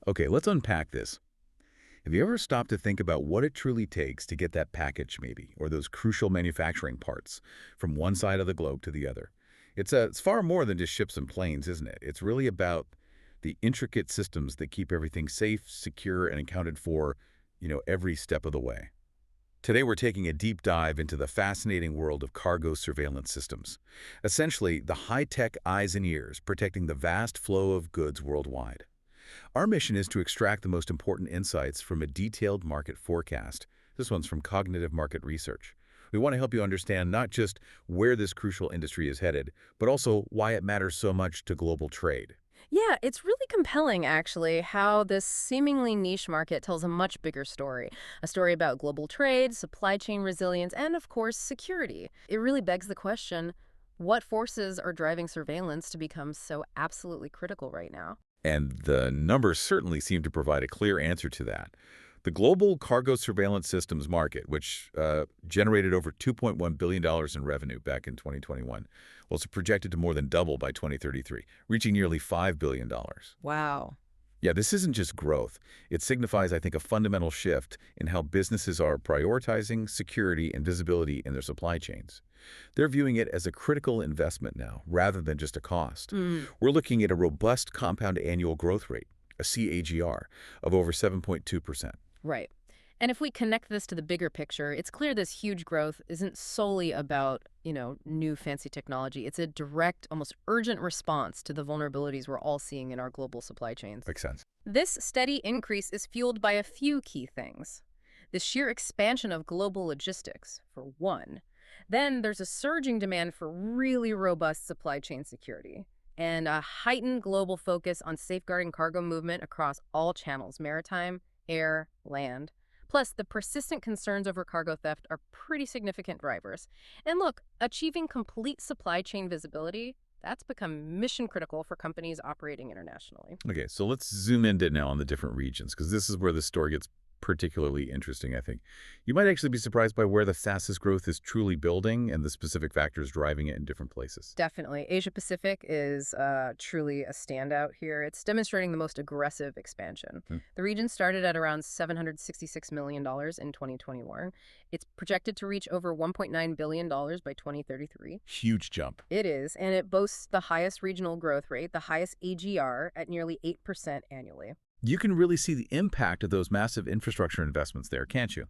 Okay, let's unpack this. Have you ever stopped to think about what it truly takes to get that package, maybe, or those crucial manufacturing parts from one side of the globe to the other? It's far more than just ships and planes, isn't it? It's really about the intricate systems that keep everything safe, secure, and accounted for, every step of the way. Today, we're taking a deep dive into the fascinating world of cargo surveillance systems. Essentially, the high-tech eyes and ears protecting the vast flow of goods worldwide. Our mission is to extract the most important insights from a detailed market forecast. This one's from Cognitive Market Research. We want to help you understand not just where this crucial industry is headed, but also why it matters so much to global trade. Yeah, it's really compelling, actually, how this seemingly niche market tells a much bigger story. A story about global trade, supply chain resilience, and, of course, security. It really begs the question, what forces are driving surveillance to become so absolutely critical right now? And the numbers certainly seem to provide a clear answer to that. The global cargo surveillance systems market, which generated over $2.1 billion in revenue back in 2021, well, it's projected to more than double by 2033, reaching nearly $5 billion. Wow. Yeah, this isn't just growth. It signifies, I think, a fundamental shift in how businesses are prioritizing security and visibility in their supply chains. They're viewing it as a critical investment now, rather than just a cost. Mm, We're looking at a robust compound annual growth rate, a CAGR, of over 7.2%. right. And if we connect this to the bigger picture, it's clear this huge growth isn't solely about, new fancy technology. It's a direct, almost urgent response to the vulnerabilities we're all seeing in our global supply chains. Makes sense. This steady increase is fueled by a few key things. The sheer expansion of global logistics, for one. Then there's a surging demand for really robust supply chain security and a heightened global focus on safeguarding cargo movement across all channels, maritime, air, land. Plus, the persistent concerns over cargo theft are pretty significant drivers. And look, achieving complete supply chain visibility, that's become mission critical for companies operating internationally. Okay, so let's zoom in now on the different regions, because this is where the story gets particularly interesting, I think. You might actually be surprised by where the fastest growth is truly building and the specific factors driving it in different places. Definitely. Asia Pacific is truly a standout here. It's demonstrating the most aggressive expansion. Hmm. The region started at around $766 million in 2021. It's projected to reach over $1.9 billion by 2033. Huge jump. It is, and it boasts the highest regional growth rate, the highest AGR at nearly 8% annually. You can really see the impact of those massive infrastructure investments there, can't you?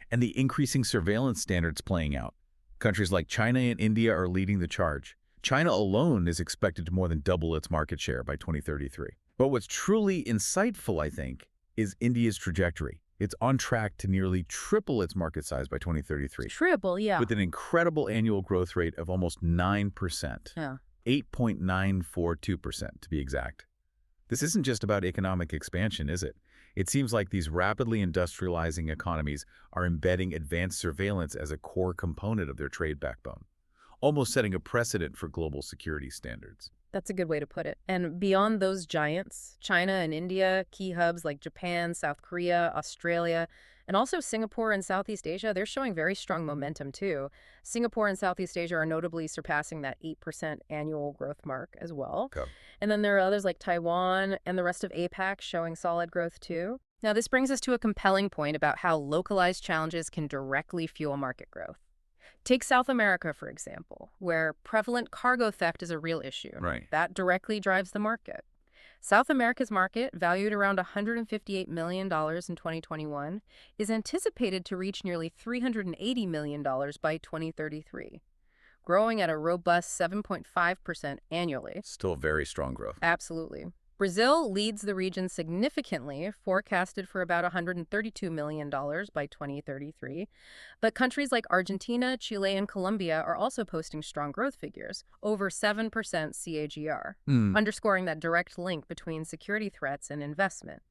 And the increasing surveillance standards playing out. Countries like China and India are leading the charge. China alone is expected to more than double its market share by 2033. But what's truly insightful, I think, is India's trajectory. It's on track to nearly triple its market size by 2033, Triple, yeah. with an incredible annual growth rate of almost 9%, Yeah. 8.942% to be exact. This isn't just about economic expansion, is it? It seems like these rapidly industrializing economies are embedding advanced surveillance as a core component of their trade backbone, almost setting a precedent for global security standards. That's a good way to put it. And beyond those giants, China and India, key hubs like Japan, South Korea, Australia, and also Singapore and Southeast Asia, they're showing very strong momentum too. Singapore and Southeast Asia are notably surpassing that 8% annual growth mark as well. Okay. And then there are others like Taiwan and the rest of APAC showing solid growth too. Now, this brings us to a compelling point about how localized challenges can directly fuel market growth. Take South America, for example, where prevalent cargo theft is a real issue. Right. That directly drives the market. South America's market, valued around $158 million in 2021, is anticipated to reach nearly $380 million by 2033, growing at a robust 7.5% annually. Still very strong growth. Absolutely. Brazil leads the region significantly, forecasted for about $132 million by 2033. But countries like Argentina, Chile, and Colombia are also posting strong growth figures, over 7% CAGR, Hmm. underscoring that direct link between security threats and investment.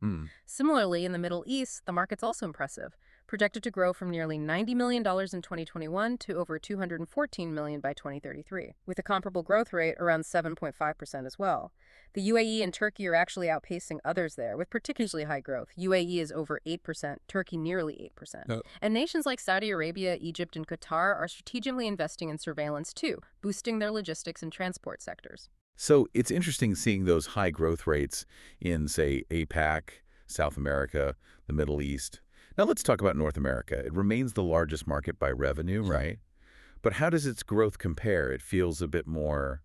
Similarly, in the Middle East, the market's also impressive, projected to grow from nearly $90 million in 2021 to over $214 million by 2033, with a comparable growth rate around 7.5% as well. The UAE and Turkey are actually outpacing others there, with particularly high growth. UAE is over 8%, Turkey nearly 8%. Oh. And nations like Saudi Arabia, Egypt, and Qatar are strategically investing in surveillance too, boosting their logistics and transport sectors. So it's interesting seeing those high growth rates in, say, APAC, South America, the Middle East. Now let's talk about North America. It remains the largest market by revenue, right? But how does its growth compare? It feels a bit more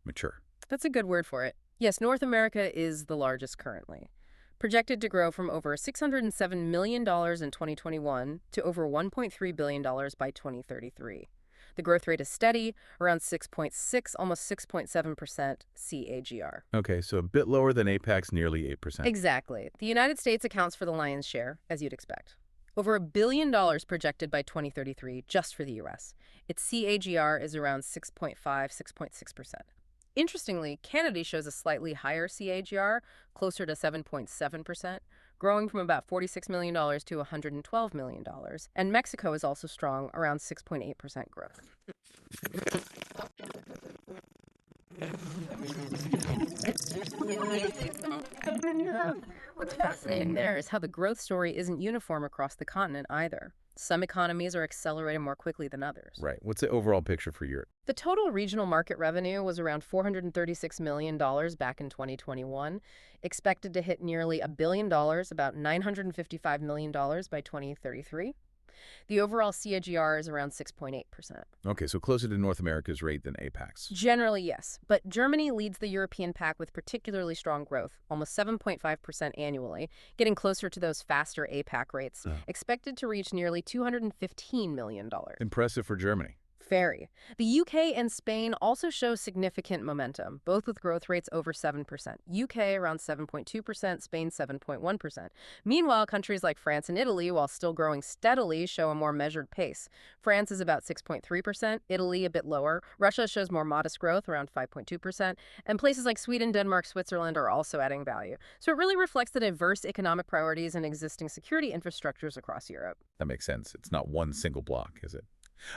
mature. That's a good word for it. Yes, North America is the largest currently, projected to grow from over $607 million in 2021 to over $1.3 billion by 2033. The growth rate is steady, around 6.6, almost 6.7% CAGR. Okay, so a bit lower than APAC's nearly 8%. Exactly. The United States accounts for the lion's share, as you'd expect. Over $1 billion projected by 2033 just for the US. Its CAGR is around 6.5, 6.6%. Interestingly, Canada shows a slightly higher CAGR, closer to 7.7%, growing from about $46 million to $112 million. And Mexico is also strong, around 6.8% growth. What's fascinating there is how the growth story isn't uniform across the continent either. Some economies are accelerating more quickly than others. Right. What's the overall picture for Europe? The total regional market revenue was around $436 million back in 2021, expected to hit nearly $1 billion, about $955 million by 2033. The overall CAGR is around 6.8%. Okay, so closer to North America's rate than APAC's. Generally, yes, but Germany leads the European pack with particularly strong growth, almost 7.5% annually, getting closer to those faster APAC rates, expected to reach nearly $215 million. Impressive for Germany. Very. The UK and Spain also show significant momentum, both with growth rates over 7%. UK around 7.2%, Spain 7.1%. Meanwhile, countries like France and Italy, while still growing steadily, show a more measured pace. France is about 6.3%, Italy a bit lower. Russia shows more modest growth, around 5.2%. And places like Sweden, Denmark, Switzerland are also adding value. So it really reflects the diverse economic priorities and existing security infrastructures across Europe. That makes sense. It's not one single block, is it?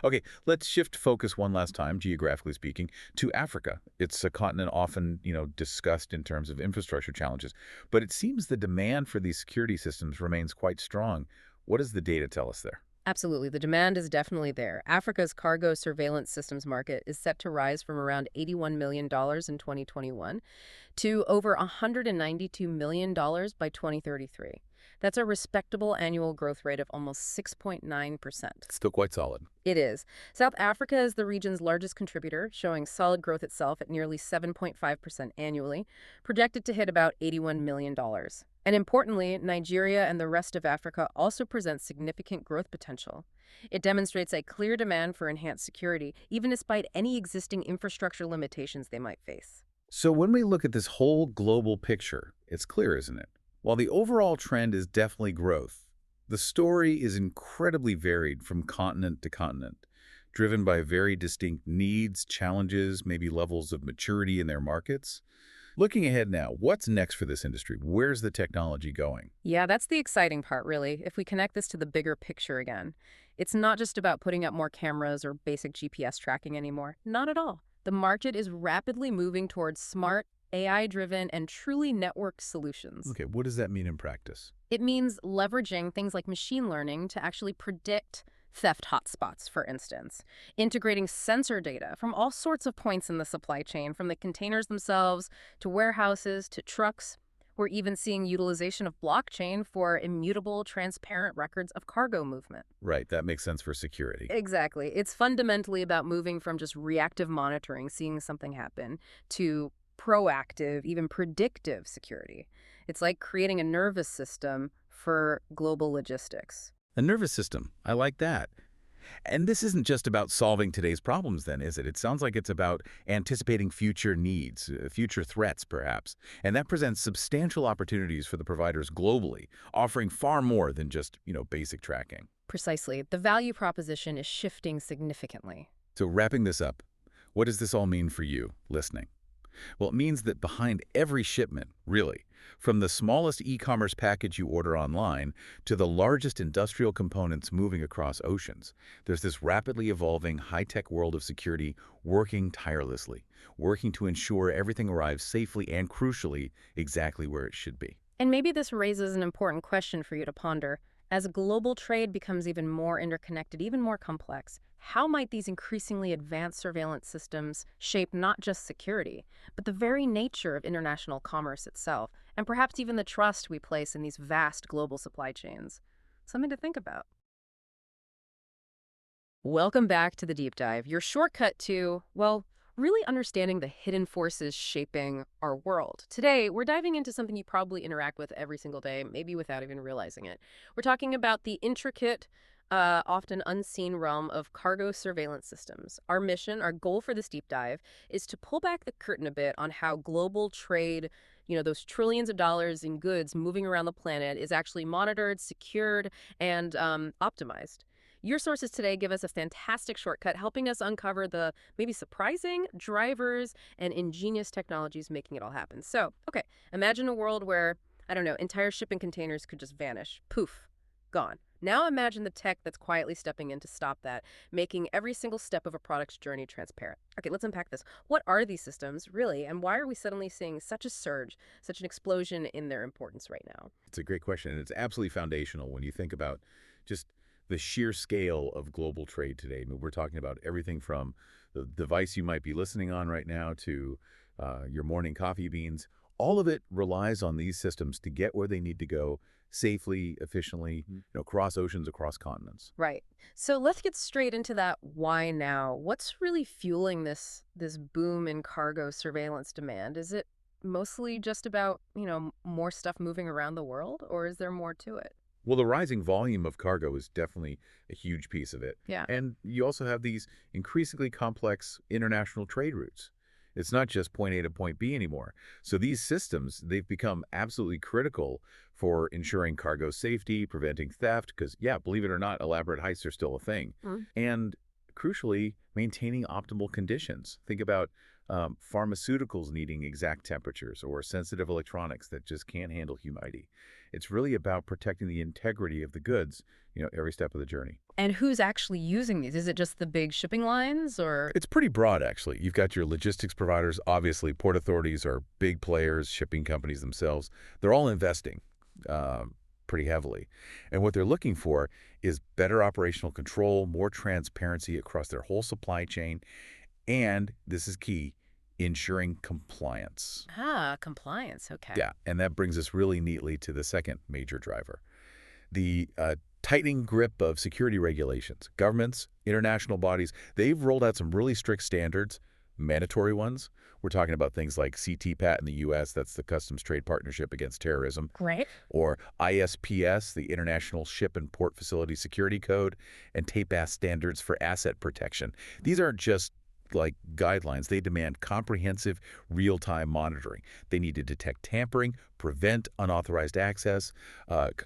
Okay, let's shift focus one last time, geographically speaking, to Africa. It's a continent often, discussed in terms of infrastructure challenges, but it seems the demand for these security systems remains quite strong. What does the data tell us there? Absolutely. The demand is definitely there. Africa's cargo surveillance systems market is set to rise from around $81 million in 2021 to over $192 million by 2033. That's a respectable annual growth rate of almost 6.9%. Still quite solid. It is. South Africa is the region's largest contributor, showing solid growth itself at nearly 7.5% annually, projected to hit about $81 million. And importantly, Nigeria and the rest of Africa also present significant growth potential. It demonstrates a clear demand for enhanced security, even despite any existing infrastructure limitations they might face. So when we look at this whole global picture, it's clear, isn't it? While the overall trend is definitely growth, the story is incredibly varied from continent to continent, driven by very distinct needs, challenges, maybe levels of maturity in their markets. Looking ahead now, what's next for this industry? Where's the technology going? Yeah, that's the exciting part, really, if we connect this to the bigger picture again. It's not just about putting up more cameras or basic GPS tracking anymore. Not at all. The market is rapidly moving towards smart, AI-driven, and truly networked solutions. Okay, what does that mean in practice? It means leveraging things like machine learning to actually predict theft hotspots, for instance, integrating sensor data from all sorts of points in the supply chain, from the containers themselves to warehouses to trucks. We're even seeing utilization of blockchain for immutable, transparent records of cargo movement. Right, that makes sense for security. Exactly. It's fundamentally about moving from just reactive monitoring, seeing something happen, to proactive, even predictive security. It's like creating a nervous system for global logistics. A nervous system. I like that. And this isn't just about solving today's problems then, is it? It sounds like it's about anticipating future needs, future threats perhaps. And that presents substantial opportunities for the providers globally, offering far more than just, basic tracking. Precisely. The value proposition is shifting significantly. So wrapping this up, what does this all mean for you listening? Well, it means that behind every shipment, really, from the smallest e-commerce package you order online to the largest industrial components moving across oceans, there's this rapidly evolving high-tech world of security working tirelessly, working to ensure everything arrives safely and, crucially, exactly where it should be. And maybe this raises an important question for you to ponder. As global trade becomes even more interconnected, even more complex, how might these increasingly advanced surveillance systems shape not just security, but the very nature of international commerce itself, and perhaps even the trust we place in these vast global supply chains? Something to think about. Welcome back to the deep dive, your shortcut to, well, really understanding the hidden forces shaping our world. Today, we're diving into something you probably interact with every single day, maybe without even realizing it. We're talking about the intricate, often unseen realm of cargo surveillance systems. Our mission, our goal for this deep dive, is to pull back the curtain a bit on how global trade, those trillions of dollars in goods moving around the planet, is actually monitored, secured, and optimized. Your sources today give us a fantastic shortcut, helping us uncover the maybe surprising drivers and ingenious technologies making it all happen. So, okay, imagine a world where, I don't know, entire shipping containers could just vanish. Poof, gone. Now imagine the tech that's quietly stepping in to stop that, making every single step of a product's journey transparent. Okay, let's unpack this. What are these systems, really, and why are we suddenly seeing such a surge, such an explosion in their importance right now? It's a great question, and it's absolutely foundational when you think about just the sheer scale of global trade today. I mean, we're talking about everything from the device you might be listening on right now to your morning coffee beans. All of it relies on these systems to get where they need to go safely, efficiently, across oceans, across continents. Right. So let's get straight into that why now. What's really fueling this boom in cargo surveillance demand? Is it mostly just about, more stuff moving around the world, or is there more to it? Well, the rising volume of cargo is definitely a huge piece of it. Yeah. And you also have these increasingly complex international trade routes. It's not just point A to point B anymore. So these systems, they've become absolutely critical for ensuring cargo safety, preventing theft, because, yeah, believe it or not, elaborate heists are still a thing. And crucially, maintaining optimal conditions. Think about pharmaceuticals needing exact temperatures or sensitive electronics that just can't handle humidity. It's really about protecting the integrity of the goods, every step of the journey. And who's actually using these? Is it just the big shipping lines or? It's pretty broad, actually. You've got your logistics providers, obviously, port authorities are big players, shipping companies themselves. They're all investing pretty heavily. And what they're looking for is better operational control, more transparency across their whole supply chain, and this is key, ensuring compliance. Ah, compliance. Okay. Yeah, and that brings us really neatly to the second major driver. The tightening grip of security regulations. Governments, international bodies, they've rolled out some really strict standards, mandatory ones. We're talking about things like CTPAT in the U.S., that's the Customs Trade Partnership Against Terrorism, Great. or ISPS, the International Ship and Port Facility Security Code, and TAPAS standards for asset protection. These aren't just like guidelines. They demand comprehensive real-time monitoring. They need to detect tampering, prevent unauthorized access,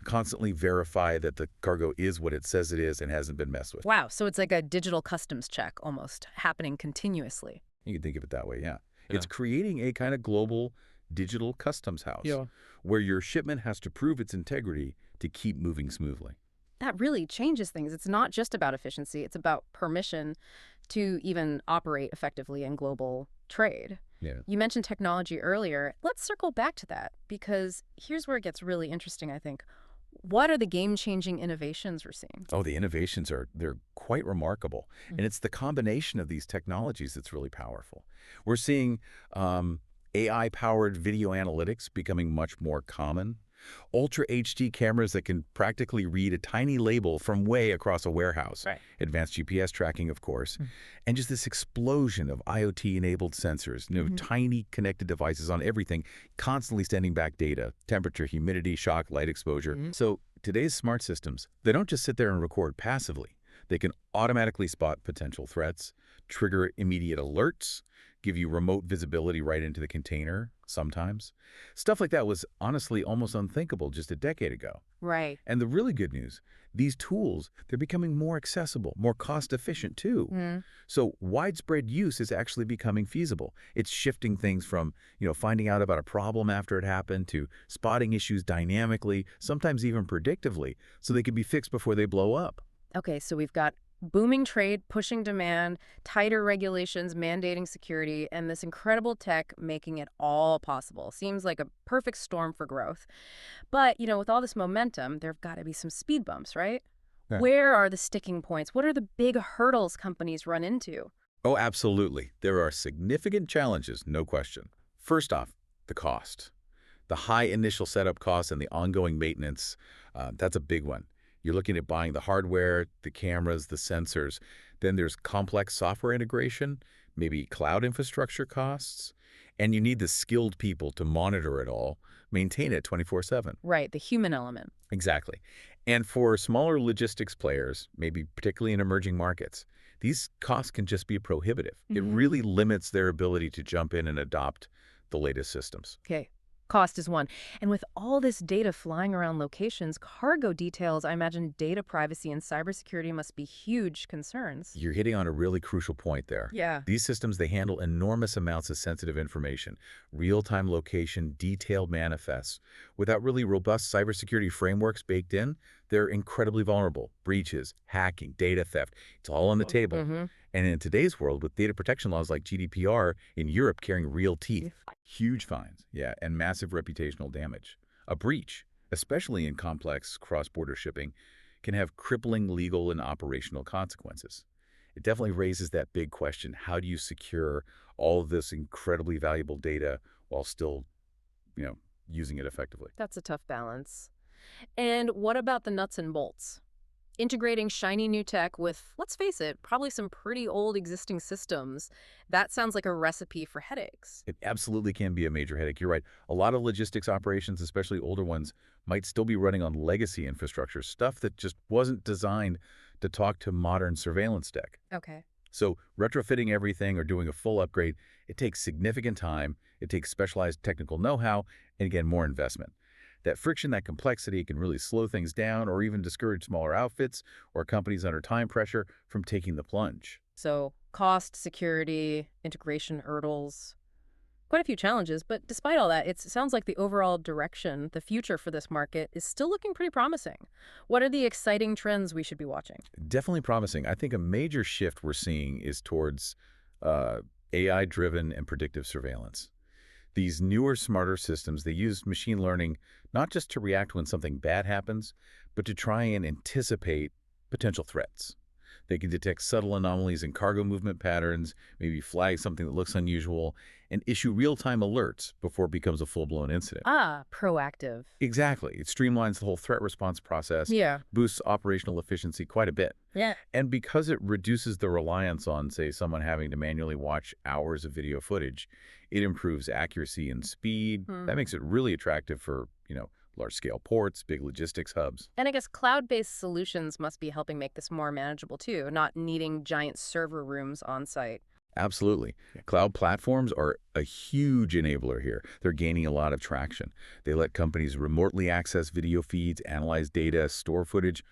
constantly verify that the cargo is what it says it is and hasn't been messed with. Wow. So it's like a digital customs check almost happening continuously. You can think of it that way, yeah. Yeah. It's creating a kind of global digital customs house Yeah. where your shipment has to prove its integrity to keep moving smoothly. That really changes things. It's not just about efficiency, it's about permission to even operate effectively in global trade. Yeah. You mentioned technology earlier. Let's circle back to that because here's where it gets really interesting, I think. What are the game-changing innovations we're seeing? Oh, the innovations they're quite remarkable. And it's the combination of these technologies that's really powerful. We're seeing AI-powered video analytics becoming much more common. Ultra HD cameras that can practically read a tiny label from way across a warehouse. Right. Advanced GPS tracking, of course. And just this explosion of IoT-enabled sensors, tiny connected devices on everything, constantly sending back data, temperature, humidity, shock, light exposure. So today's smart systems, they don't just sit there and record passively. They can automatically spot potential threats, trigger immediate alerts, give you remote visibility right into the container sometimes. Stuff like that was honestly almost unthinkable just a decade ago. Right. And the really good news, these tools, they're becoming more accessible, more cost-efficient too. So widespread use is actually becoming feasible. It's shifting things from, finding out about a problem after it happened to spotting issues dynamically, sometimes even predictively, so they can be fixed before they blow up. Okay, so we've got booming trade, pushing demand, tighter regulations mandating security, and this incredible tech making it all possible. Seems like a perfect storm for growth. But, with all this momentum, there've got to be some speed bumps, right? Where are the sticking points? What are the big hurdles companies run into? Oh, absolutely. There are significant challenges, no question. First off, the cost. The high initial setup costs and the ongoing maintenance, that's a big one. You're looking at buying the hardware, the cameras, the sensors. Then there's complex software integration, maybe cloud infrastructure costs, and you need the skilled people to monitor it all, maintain it 24/7. Right, the human element. Exactly. And for smaller logistics players, maybe particularly in emerging markets, these costs can just be prohibitive. It really limits their ability to jump in and adopt the latest systems. Okay. Cost is one. And with all this data flying around locations, cargo details, I imagine data privacy and cybersecurity must be huge concerns. You're hitting on a really crucial point there. Yeah. These systems, they handle enormous amounts of sensitive information, real-time location, detailed manifests. Without really robust cybersecurity frameworks baked in, they're incredibly vulnerable. Breaches, hacking, data theft, it's all on the table. Mm-hmm. And in today's world, with data protection laws like GDPR in Europe carrying real teeth, huge fines, yeah, and massive reputational damage. A breach, especially in complex cross-border shipping, can have crippling legal and operational consequences. It definitely raises that big question: how do you secure all of this incredibly valuable data while still, you know, using it effectively? That's a tough balance. And what about the nuts and bolts? Integrating shiny new tech with, let's face it, probably some pretty old existing systems. That sounds like a recipe for headaches. It absolutely can be a major headache. You're right. A lot of logistics operations, especially older ones, might still be running on legacy infrastructure, stuff that just wasn't designed to talk to modern surveillance tech. Okay. So retrofitting everything or doing a full upgrade, it takes significant time, it takes specialized technical know-how, and again, more investment. That friction, that complexity can really slow things down or even discourage smaller outfits or companies under time pressure from taking the plunge. So, cost, security, integration hurdles, quite a few challenges, but despite all that, it sounds like the overall direction, the future for this market is still looking pretty promising. What are the exciting trends we should be watching? Definitely promising. I think a major shift we're seeing is towards uh, AI-driven and predictive surveillance. These newer, smarter systems, they use machine learning not just to react when something bad happens, but to try and anticipate potential threats. They can detect subtle anomalies in cargo movement patterns, maybe flag something that looks unusual, and issue real-time alerts before it becomes a full-blown incident. Ah, proactive. Exactly. It streamlines the whole threat response process, Yeah. boosts operational efficiency quite a bit. Yeah. And because it reduces the reliance on, say, someone having to manually watch hours of video footage, it improves accuracy and speed. That makes it really attractive for, large-scale ports, big logistics hubs. And I guess cloud-based solutions must be helping make this more manageable too, not needing giant server rooms on site. Absolutely. Cloud platforms are a huge enabler here. They're gaining a lot of traction. They let companies remotely access video feeds, analyze data, store footage,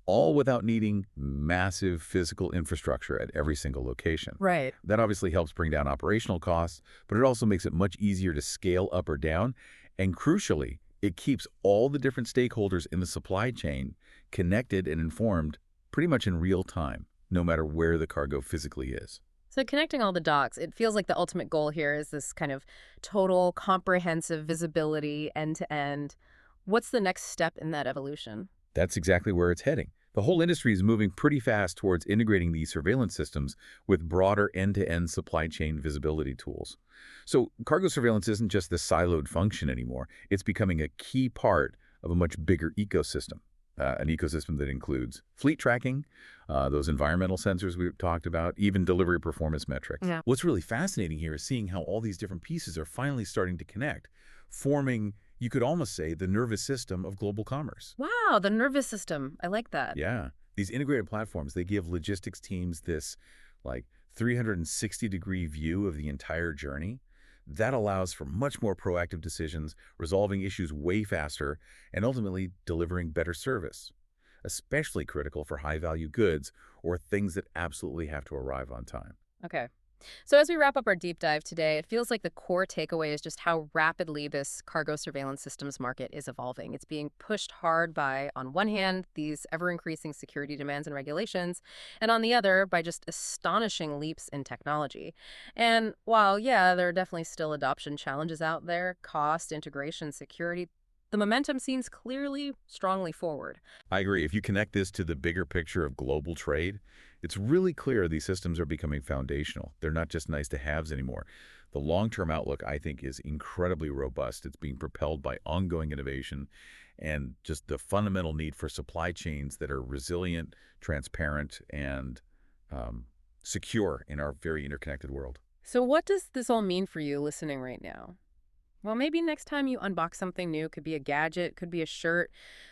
all without needing massive physical infrastructure at every single location. Right. That obviously helps bring down operational costs, but it also makes it much easier to scale up or down. And crucially, it keeps all the different stakeholders in the supply chain connected and informed pretty much in real time, no matter where the cargo physically is. So connecting all the dots, it feels like the ultimate goal here is this kind of total comprehensive visibility end to end. What's the next step in that evolution? That's exactly where it's heading. The whole industry is moving pretty fast towards integrating these surveillance systems with broader end-to-end supply chain visibility tools. So cargo surveillance isn't just this siloed function anymore. It's becoming a key part of a much bigger ecosystem, an ecosystem that includes fleet tracking, those environmental sensors we've talked about, even delivery performance metrics. Yeah. What's really fascinating here is seeing how all these different pieces are finally starting to connect, forming, you could almost say, the nervous system of global commerce. Wow, the nervous system. I like that. Yeah. These integrated platforms, they give logistics teams this like 360-degree view of the entire journey. That allows for much more proactive decisions, resolving issues way faster, and ultimately delivering better service, especially critical for high-value goods or things that absolutely have to arrive on time. Okay. So as we wrap up our deep dive today, it feels like the core takeaway is just how rapidly this cargo surveillance systems market is evolving. It's being pushed hard by, on one hand, these ever-increasing security demands and regulations, and on the other, by just astonishing leaps in technology. And while, yeah, there are definitely still adoption challenges out there, cost, integration, security, The momentum seems clearly, strongly forward. I agree. If you connect this to the bigger picture of global trade, it's really clear these systems are becoming foundational. They're not just nice to haves anymore. The long-term outlook, I think, is incredibly robust. It's being propelled by ongoing innovation and just the fundamental need for supply chains that are resilient, transparent, and secure in our very interconnected world. So what does this all mean for you listening right now? Well, maybe next time you unbox something new, could be a gadget, could be a shirt,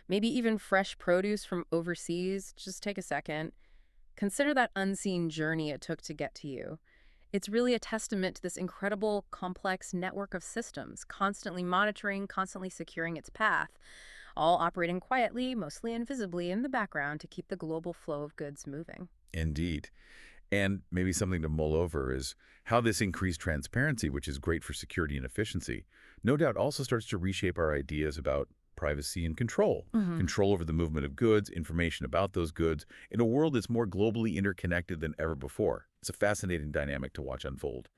maybe even fresh produce from overseas, just take a second. Consider that unseen journey it took to get to you. It's really a testament to this incredible, complex network of systems, constantly monitoring, constantly securing its path, all operating quietly, mostly invisibly in the background to keep the global flow of goods moving. Indeed. And maybe something to mull over is how this increased transparency, which is great for security and efficiency, no doubt also starts to reshape our ideas about privacy and control. Hmm. Control over the movement of goods, information about those goods, in a world that's more globally interconnected than ever before. It's a fascinating dynamic to watch unfold.